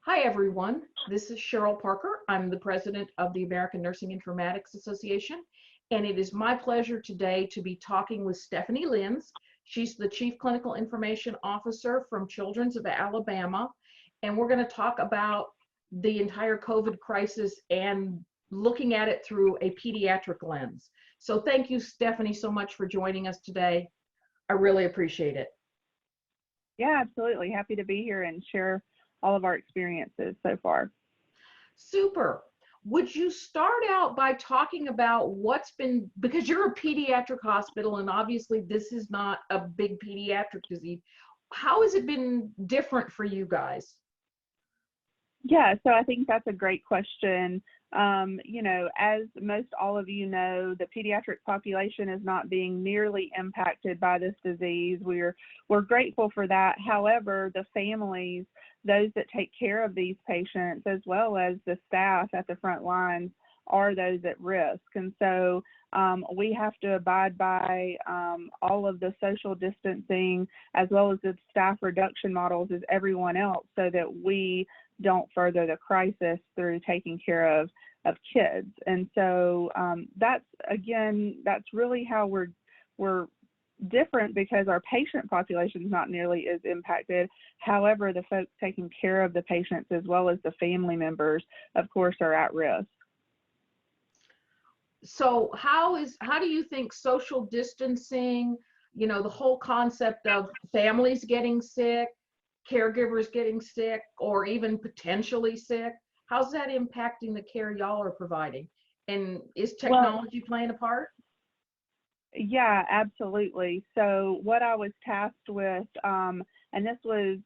Hi, everyone. This is Cheryl Parker. I'm the president of the American Nursing Informatics Association, and it is my pleasure today to be talking with Stephanie Lenz. She's the Chief Clinical Information Officer from Children's of Alabama, and we're going to talk about the entire COVID crisis and looking at it through a pediatric lens. So thank you, Stephanie, so much for joining us today. I really appreciate it. Yeah, absolutely. Happy to be here and share all of our experiences so far. Super. Would you start out by talking about what's been, because you're a pediatric hospital and obviously this is not a big pediatric disease. How has it been different for you guys? Yeah, so I think that's a great question. As most all of you know, the pediatric population is not being nearly impacted by this disease. We're grateful for that. However, the families, those that take care of these patients, as well as the staff at the front lines, are those at risk. And so we have to abide by all of the social distancing as well as the staff reduction models as everyone else, so that we don't further the crisis through taking care of kids. And so that's really how we're different, because our patient population is not nearly as impacted. However, the folks taking care of the patients as well as the family members, of course, are at risk. So how do you think social distancing, the whole concept of families getting sick, caregivers getting sick, or even potentially sick, how's that impacting the care y'all are providing? And is technology playing a part? Yeah, absolutely. So what I was tasked with, and this was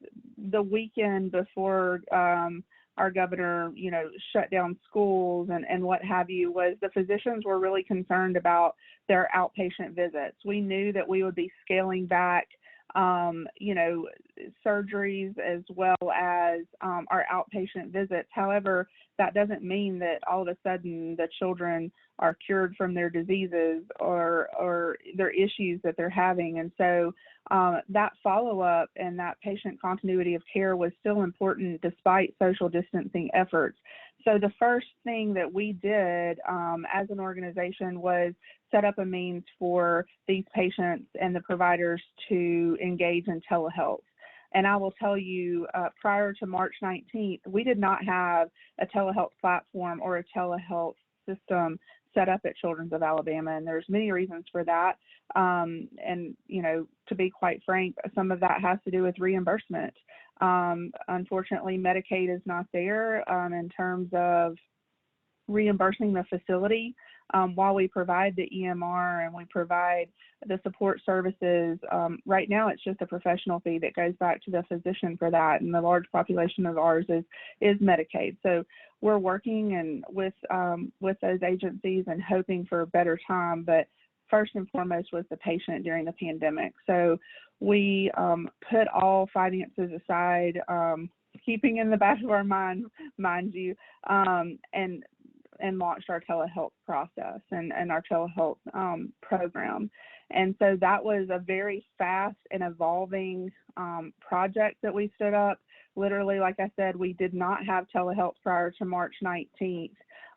the weekend before our governor, shut down schools and what have you, was the physicians were really concerned about their outpatient visits. We knew that we would be scaling back surgeries as well as our outpatient visits. However, that doesn't mean that all of a sudden the children are cured from their diseases or their issues that they're having. And so that follow-up and that patient continuity of care was still important despite social distancing efforts. So the first thing that we did as an organization was set up a means for these patients and the providers to engage in telehealth. And I will tell you, prior to March 19th, we did not have a telehealth platform or a telehealth system set up at Children's of Alabama, and there's many reasons for that. And to be quite frank, some of that has to do with reimbursement. Unfortunately, Medicaid is not there in terms of reimbursing the facility. While we provide the EMR and we provide the support services, right now it's just a professional fee that goes back to the physician for that, and the large population of ours is Medicaid. So we're working and with those agencies and hoping for a better time, but first and foremost was the patient during the pandemic. So we put all finances aside, keeping in the back of our mind you, and launched our telehealth process and our telehealth program. And so that was a very fast and evolving project that we stood up. Literally, like I said, we did not have telehealth prior to March 19th,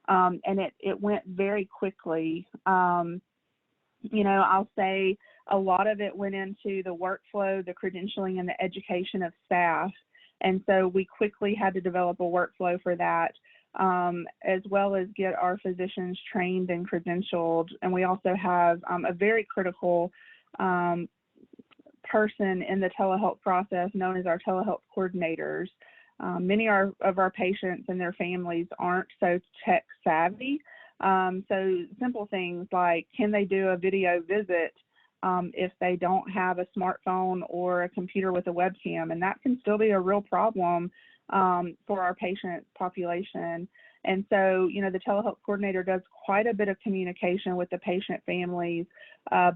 and it went very quickly. I'll say a lot of it went into the workflow, the credentialing, and the education of staff. And so we quickly had to develop a workflow for that, as well as get our physicians trained and credentialed. And we also have a very critical person in the telehealth process known as our telehealth coordinators. Many of our patients and their families aren't so tech savvy. So simple things like, can they do a video visit if they don't have a smartphone or a computer with a webcam? And that can still be a real problem for our patient population. And so, the telehealth coordinator does quite a bit of communication with the patient families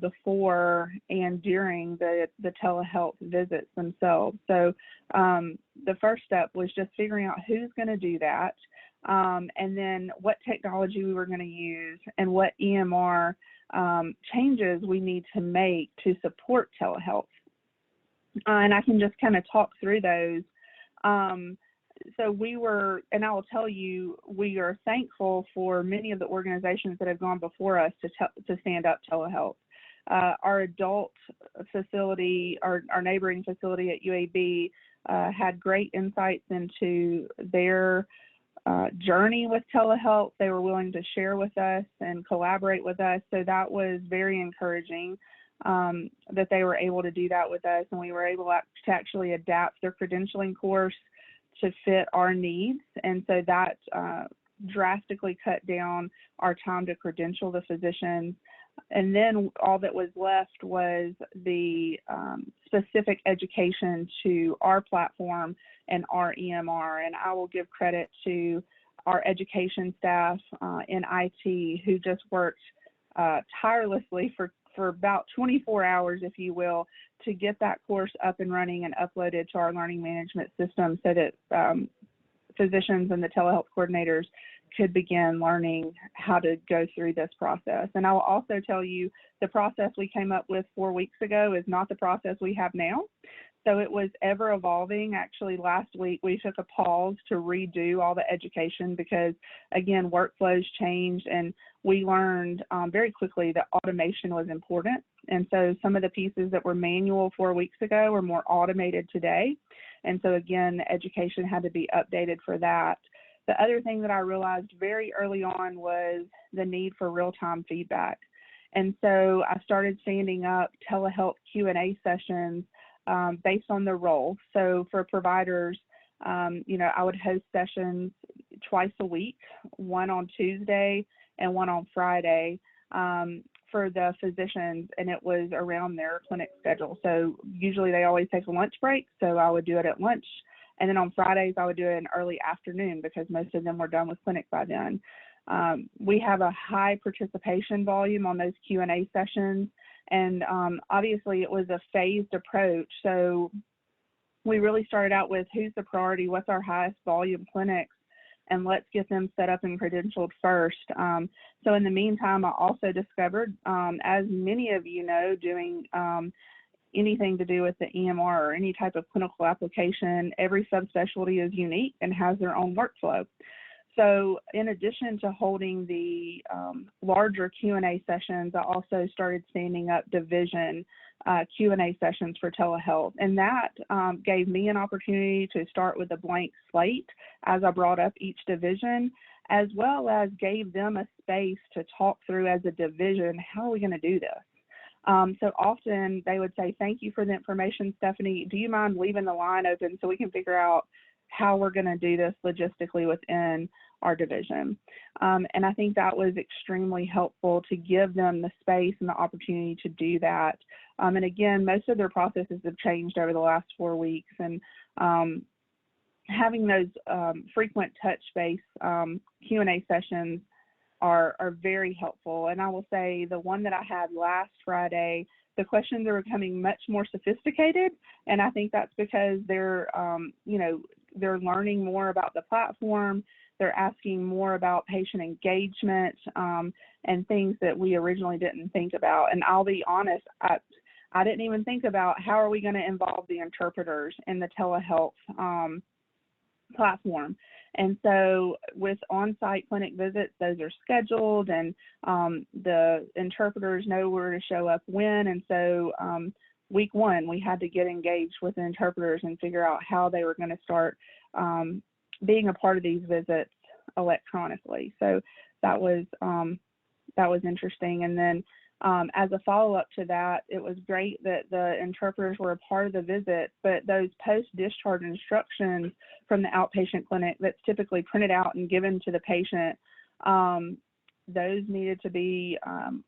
before and during the telehealth visits themselves. So the first step was just figuring out who's going to do that, and then what technology we were going to use and what EMR changes we need to make to support telehealth. And I can just kind of talk through those. so we were, and I will tell you, we are thankful for many of the organizations that have gone before us to stand up telehealth. Our adult facility, our neighboring facility at UAB, had great insights into their journey with telehealth. They were willing to share with us and collaborate with us. So that was very encouraging that they were able to do that with us, and we were able to actually adapt their credentialing course to fit our needs. And so that drastically cut down our time to credential the physicians. And then all that was left was the specific education to our platform and our EMR. And I will give credit to our education staff in IT who just worked tirelessly for about 24 hours, if you will, to get that course up and running and uploaded to our learning management system so that physicians and the telehealth coordinators could begin learning how to go through this process. And I will also tell you, the process we came up with 4 weeks ago is not the process we have now. So it was ever evolving. Actually, last week we took a pause to redo all the education because, again, workflows changed, and we learned very quickly that automation was important. And so some of the pieces that were manual 4 weeks ago were more automated today. And so, again, the education had to be updated for that. The other thing that I realized very early on was the need for real-time feedback. And so I started standing up telehealth Q&A sessions based on their role. So for providers, I would host sessions twice a week, one on Tuesday and one on Friday for the physicians, and it was around their clinic schedule. So usually they always take a lunch break, so I would do it at lunch. And then on Fridays, I would do it in early afternoon because most of them were done with clinic by then. We have a high participation volume on those Q&A sessions. And obviously it was a phased approach. So we really started out with who's the priority, what's our highest volume clinics, and let's get them set up and credentialed first. So in the meantime, I also discovered, as many of you know, doing anything to do with the EMR or any type of clinical application, every subspecialty is unique and has their own workflow. So in addition to holding the larger Q&A sessions, I also started standing up division Q&A sessions for telehealth. And that gave me an opportunity to start with a blank slate as I brought up each division, as well as gave them a space to talk through as a division, how are we going to do this? So often they would say, thank you for the information, Stephanie. Do you mind leaving the line open so we can figure out how we're going to do this logistically within our division? And I think that was extremely helpful to give them the space and the opportunity to do that. And again, most of their processes have changed over the last 4 weeks, and having those frequent touch-base Q&A sessions are very helpful. And I will say the one that I had last Friday, the questions are becoming much more sophisticated, and I think that's because they're learning more about the platform. They're asking more about patient engagement and things that we originally didn't think about. And I'll be honest, I didn't even think about how are we going to involve the interpreters in the telehealth platform. And so with on-site clinic visits, those are scheduled, and the interpreters know where to show up when. And so week one, we had to get engaged with the interpreters and figure out how they were going to start being a part of these visits electronically. So that was interesting. And then as a follow-up to that, it was great that the interpreters were a part of the visit, but those post-discharge instructions from the outpatient clinic that's typically printed out and given to the patient, those needed to be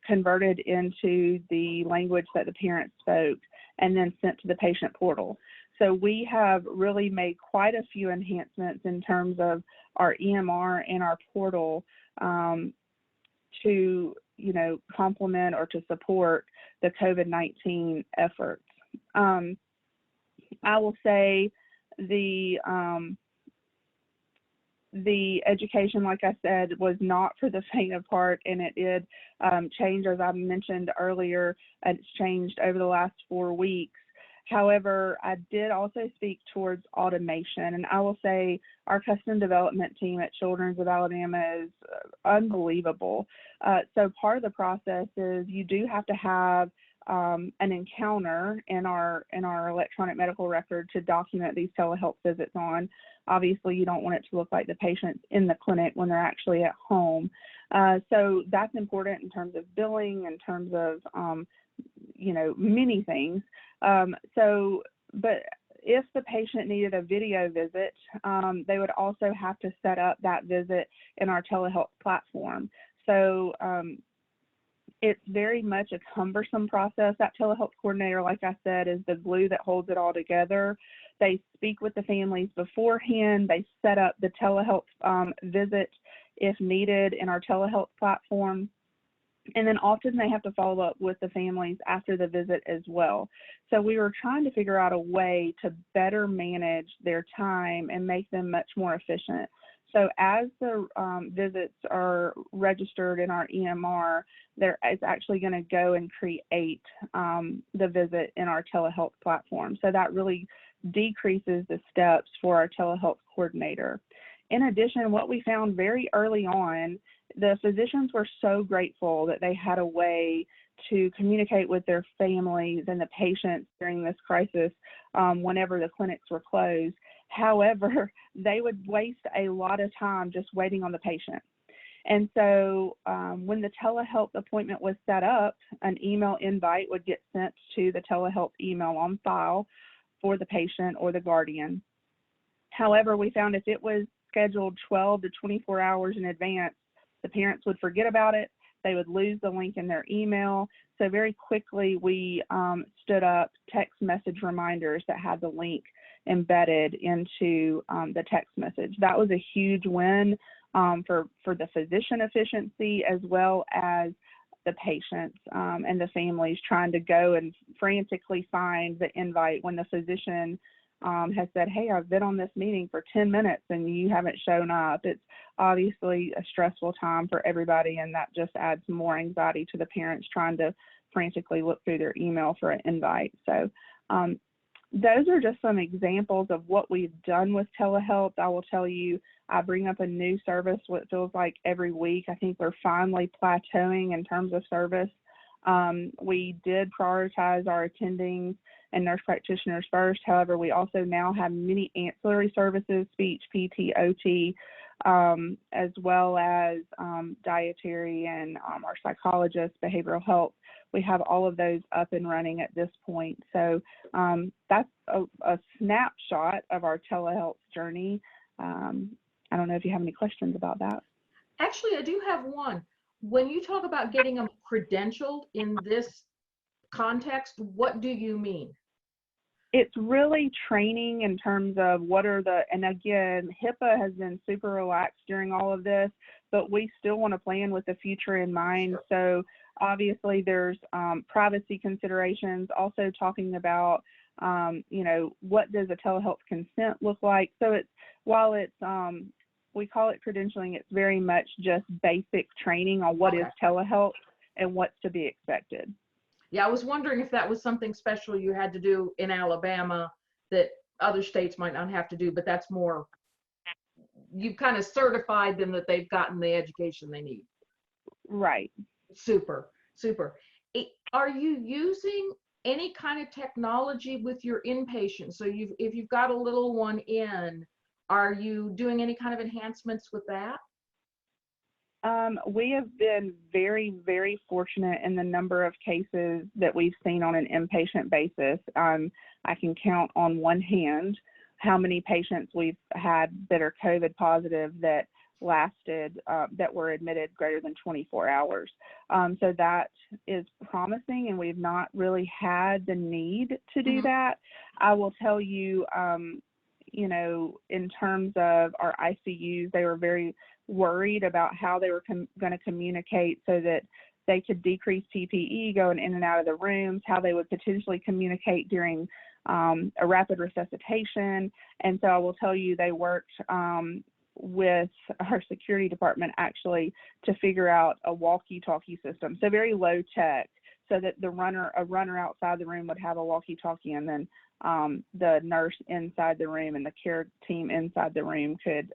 converted into the language that the parents spoke and then sent to the patient portal. So we have really made quite a few enhancements in terms of our EMR and our portal to complement or to support the COVID-19 efforts. I will say the education, like I said, was not for the faint of heart, and it did change, as I mentioned earlier. It's changed over the last 4 weeks. However, I did also speak towards automation, and I will say our custom development team at Children's of Alabama is unbelievable. So part of the process is you do have to have an encounter in our electronic medical record to document these telehealth visits on. Obviously, you don't want it to look like the patient's in the clinic when they're actually at home. So that's important in terms of billing, in terms of many things. But if the patient needed a video visit, they would also have to set up that visit in our telehealth platform. So it's very much a cumbersome process. That telehealth coordinator, like I said, is the glue that holds it all together. They speak with the families beforehand. They set up the telehealth visit if needed in our telehealth platform. And then often they have to follow up with the families after the visit as well. So we were trying to figure out a way to better manage their time and make them much more efficient. So as the visits are registered in our EMR, it's actually going to go and create the visit in our telehealth platform. So that really decreases the steps for our telehealth coordinator. In addition, what we found very early on, the physicians were so grateful that they had a way to communicate with their families and the patients during this crisis whenever the clinics were closed. However, they would waste a lot of time just waiting on the patient. And so when the telehealth appointment was set up, an email invite would get sent to the telehealth email on file for the patient or the guardian. However, we found if it was scheduled 12 to 24 hours in advance, the parents would forget about it. They would lose the link in their email. So very quickly, we stood up text message reminders that had the link embedded into the text message. That was a huge win for the physician efficiency, as well as the patients and the families trying to go and frantically find the invite when the physician has said, hey, I've been on this meeting for 10 minutes and you haven't shown up. It's obviously a stressful time for everybody, and that just adds more anxiety to the parents trying to frantically look through their email for an invite. So those are just some examples of what we've done with telehealth. I will tell you, I bring up a new service, what feels like every week. I think we're finally plateauing in terms of service. We did prioritize our attendings and nurse practitioners first. However, we also now have many ancillary services, speech, PT, OT, as well as dietary and our psychologists, behavioral health. We have all of those up and running at this point. So that's a snapshot of our telehealth journey. I don't know if you have any questions about that. Actually, I do have one. When you talk about getting them credentialed in this context, what do you mean? It's really training in terms of and again, HIPAA has been super relaxed during all of this, but we still want to plan with the future in mind. So obviously there's privacy considerations, also talking about, what does a telehealth consent look like? So while we call it credentialing, it's very much just basic training on what is telehealth and what's to be expected. Yeah, I was wondering if that was something special you had to do in Alabama that other states might not have to do, but that's more, you've kind of certified them that they've gotten the education they need. Right. Super, super. Are you using any kind of technology with your inpatients? So if you've got a little one in, are you doing any kind of enhancements with that? We have been very, very fortunate in the number of cases that we've seen on an inpatient basis. I can count on one hand how many patients we've had that are COVID positive that lasted, that were admitted greater than 24 hours. So that is promising, and we've not really had the need to do that. I will tell you, in terms of our ICUs, they were very worried about how they were going to communicate so that they could decrease PPE going in and out of the rooms, how they would potentially communicate during a rapid resuscitation. And so I will tell you, they worked with our security department actually to figure out a walkie-talkie system. So very low tech, so that a runner outside the room would have a walkie-talkie, and then the nurse inside the room and the care team inside the room could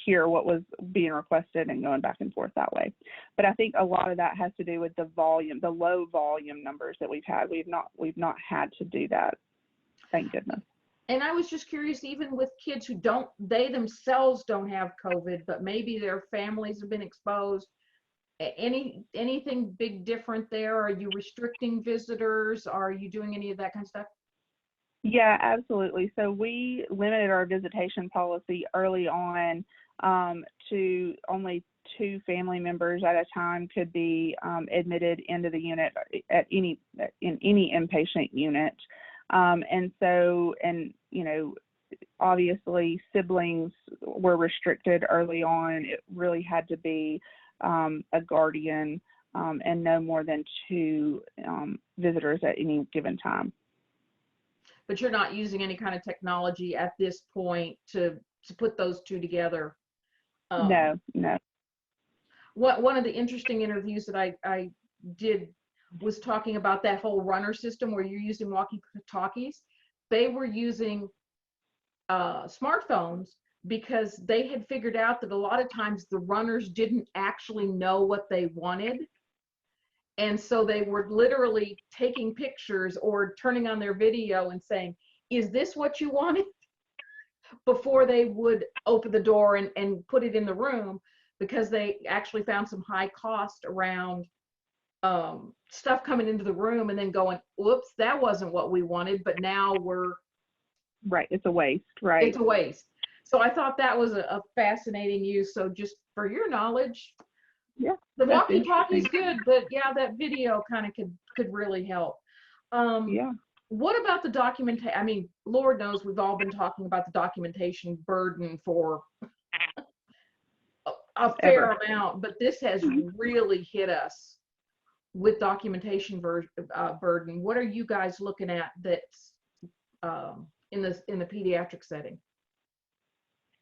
hear what was being requested and going back and forth that way. But I think a lot of that has to do with the volume, the low volume numbers that we've had. We've not had to do that, thank goodness. And I was just curious, even with kids who they themselves don't have COVID, but maybe their families have been exposed, anything big different there? Are you restricting visitors? Are you doing any of that kind of stuff? Yeah, absolutely. So we limited our visitation policy early on to only 2 family members at a time could be admitted into the unit in any inpatient unit. And you know, obviously siblings were restricted early on. It really had to be a guardian and no more than 2 visitors at any given time. But you're not using any kind of technology at this point to put those 2 together? No. One of the interesting interviews that I did was talking about that whole runner system where you're using walkie-talkies. They were using smartphones because they had figured out that a lot of times the runners didn't actually know what they wanted. And so they were literally taking pictures or turning on their video and saying, is this what you wanted? Before they would open the door and put it in the room, because they actually found some high cost around stuff coming into the room and then going, whoops, that wasn't what we wanted, but now we're. Right, it's a waste, right? It's a waste. So I thought that was a fascinating use. So just for your knowledge, yeah, the walkie-talkie is good, but yeah, that video kind of could really help. Yeah. What about the documentation? I mean, Lord knows we've all been talking about the documentation burden for a fair amount, but this has really hit us with documentation burden. What are you guys looking at that's in the pediatric setting?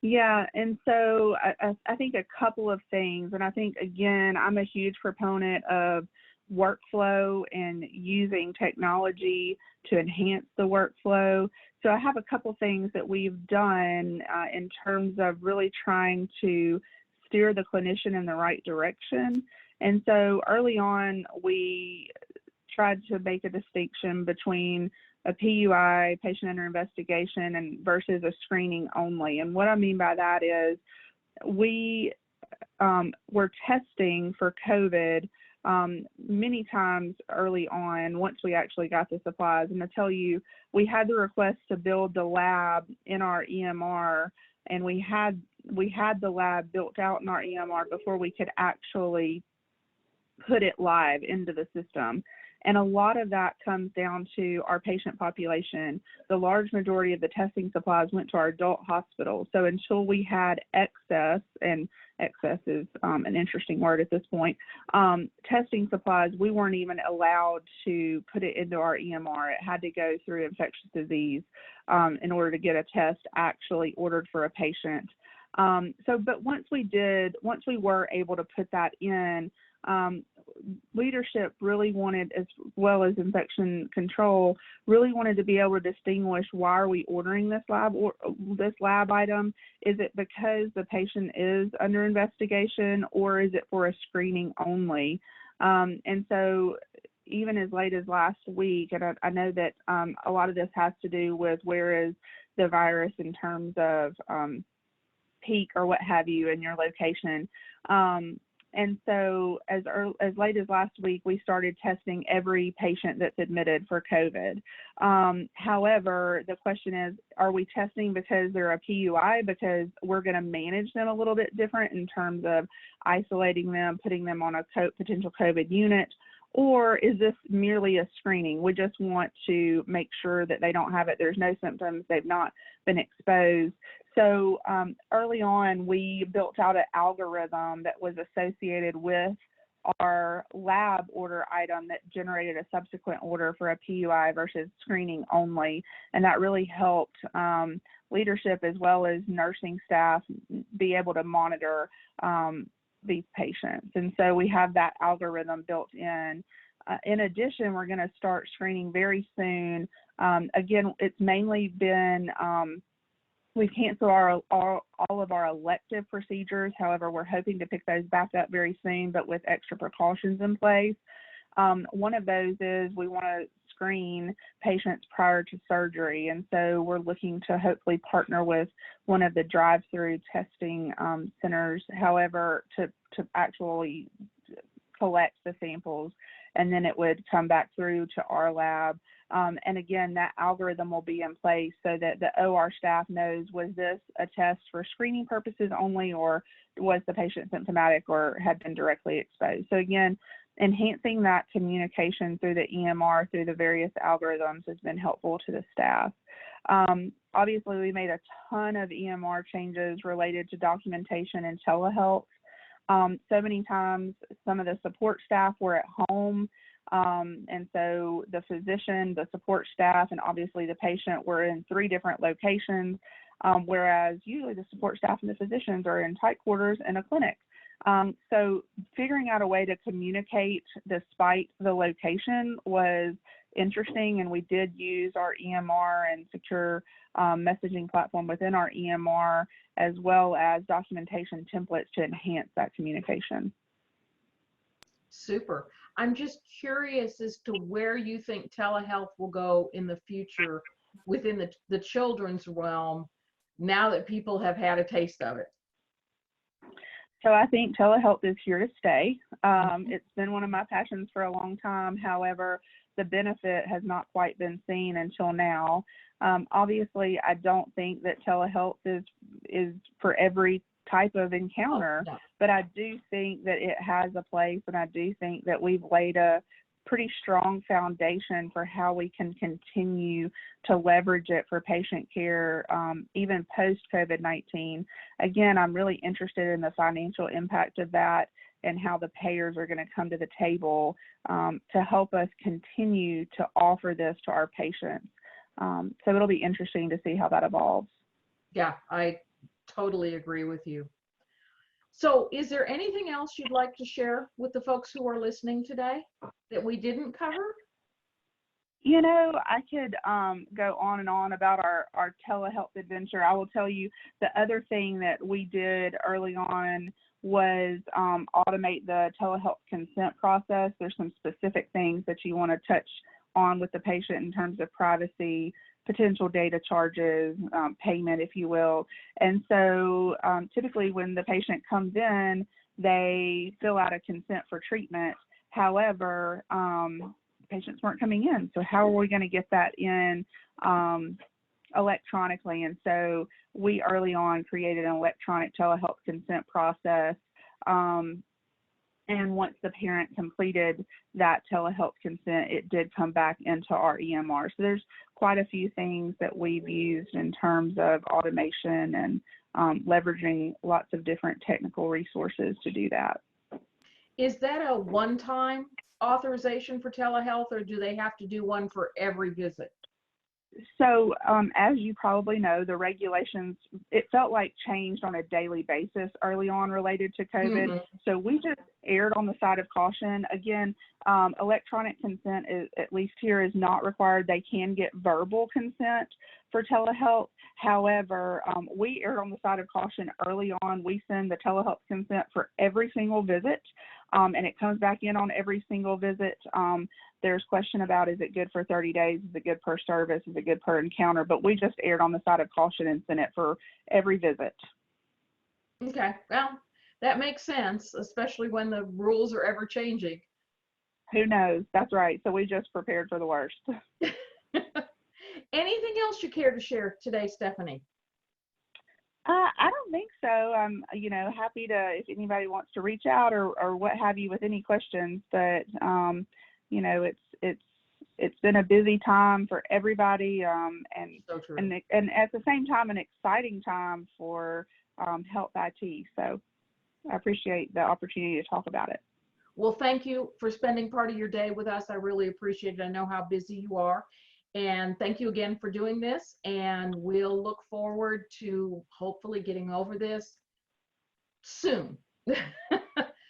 Yeah, and so I think a couple of things, and I think, again, I'm a huge proponent of workflow and using technology to enhance the workflow. So I have a couple things that we've done in terms of really trying to steer the clinician in the right direction. And so early on, we tried to make a distinction between a PUI, patient under investigation, and versus a screening only. And what I mean by that is we were testing for COVID many times early on once we actually got the supplies. And to tell you, we had the request to build the lab in our EMR, and we had the lab built out in our EMR before we could actually put it live into the system. And a lot of that comes down to our patient population. The large majority of the testing supplies went to our adult hospitals. So until we had excess, and excess is an interesting word at this point, testing supplies, we weren't even allowed to put it into our EMR. It had to go through infectious disease in order to get a test actually ordered for a patient. But once we were able to put that in, leadership really wanted, as well as infection control, really wanted to be able to distinguish, why are we ordering this lab item? Is it because the patient is under investigation, or is it for a screening only? And so even as late as last week, and I know that a lot of this has to do with where is the virus in terms of peak or what have you in your location. And so as late as last week, we started testing every patient that's admitted for COVID. However, the question is, are we testing because they're a PUI, because we're going to manage them a little bit different in terms of isolating them, putting them on a potential COVID unit? Or is this merely a screening? We just want to make sure that they don't have it. There's no symptoms. They've not been exposed. So early on, we built out an algorithm that was associated with our lab order item that generated a subsequent order for a PUI versus screening only. And that really helped leadership as well as nursing staff be able to monitor these patients. And so we have that algorithm built in In addition, we're going to start screening very soon. Again, it's mainly been, we've canceled all of our elective procedures. However, we're hoping to pick those back up very soon, but with extra precautions in place. One of those is we want to screen patients prior to surgery. And so we're looking to hopefully partner with one of the drive-through testing centers, however, to actually collect the samples, and then it would come back through to our lab. And again, that algorithm will be in place so that the OR staff knows, was this a test for screening purposes only, or was the patient symptomatic or had been directly exposed? So again, enhancing that communication through the EMR, through the various algorithms, has been helpful to the staff. Obviously, we made a ton of EMR changes related to documentation and telehealth. So many times, some of the support staff were at home, and so the physician, the support staff, and obviously the patient were in 3 different locations, whereas usually the support staff and the physicians are in tight quarters in a clinic. So figuring out a way to communicate despite the location was interesting, and we did use our EMR and secure messaging platform within our EMR, as well as documentation templates to enhance that communication. Super. I'm just curious as to where you think telehealth will go in the future within the children's realm now that people have had a taste of it. So I think telehealth is here to stay. It's been one of my passions for a long time. However, the benefit has not quite been seen until now. Obviously, I don't think that telehealth is for every type of encounter, No. but I do think that it has a place, and I do think that we've laid a pretty strong foundation for how we can continue to leverage it for patient care, even post COVID-19. Again, I'm really interested in the financial impact of that and how the payers are going to come to the table to help us continue to offer this to our patients. So it'll be interesting to see how that evolves. Yeah, I totally agree with you. So is there anything else you'd like to share with the folks who are listening today that we didn't cover? You know, I could go on and on about our telehealth adventure. I will tell you the other thing that we did early on was automate the telehealth consent process. There's some specific things that you want to touch on with the patient in terms of privacy, potential data charges, payment, if you will. And so typically when the patient comes in, they fill out a consent for treatment. However, patients weren't coming in. So how are we going to get that in electronically? And so we early on created an electronic telehealth consent process. And once the parent completed that telehealth consent, it did come back into our EMR. So there's quite a few things that we've used in terms of automation and leveraging lots of different technical resources to do that. Is that a one-time authorization for telehealth, or do they have to do one for every visit? So as you probably know, the regulations, it felt like changed on a daily basis early on related to COVID. Mm-hmm. So we just erred on the side of caution. Again, electronic consent, is, at least here, is not required. They can get verbal consent for telehealth. However, we erred on the side of caution early on. We send the telehealth consent for every single visit, and it comes back in on every single visit. There's question about, is it good for 30 days? Is it good per service? Is it good per encounter? But we just erred on the side of caution and sent it for every visit. Okay, well, that makes sense, especially when the rules are ever changing. Who knows? That's right. So we just prepared for the worst. Anything else you care to share today, Stephanie? I don't think so. I'm, happy to, if anybody wants to reach out or what have you with any questions, but, it's been a busy time for everybody, and So true. and at the same time, an exciting time for health IT. So I appreciate the opportunity to talk about it. Well, thank you for spending part of your day with us. I really appreciate it. I know how busy you are. And thank you again for doing this. And we'll look forward to hopefully getting over this soon.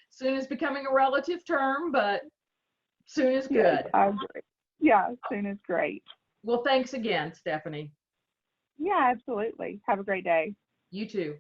Soon is becoming a relative term, but Soon is Yes, good. I agree. Yeah, soon is great. Well, thanks again, Stephanie. Yeah, absolutely. Have a great day. You too.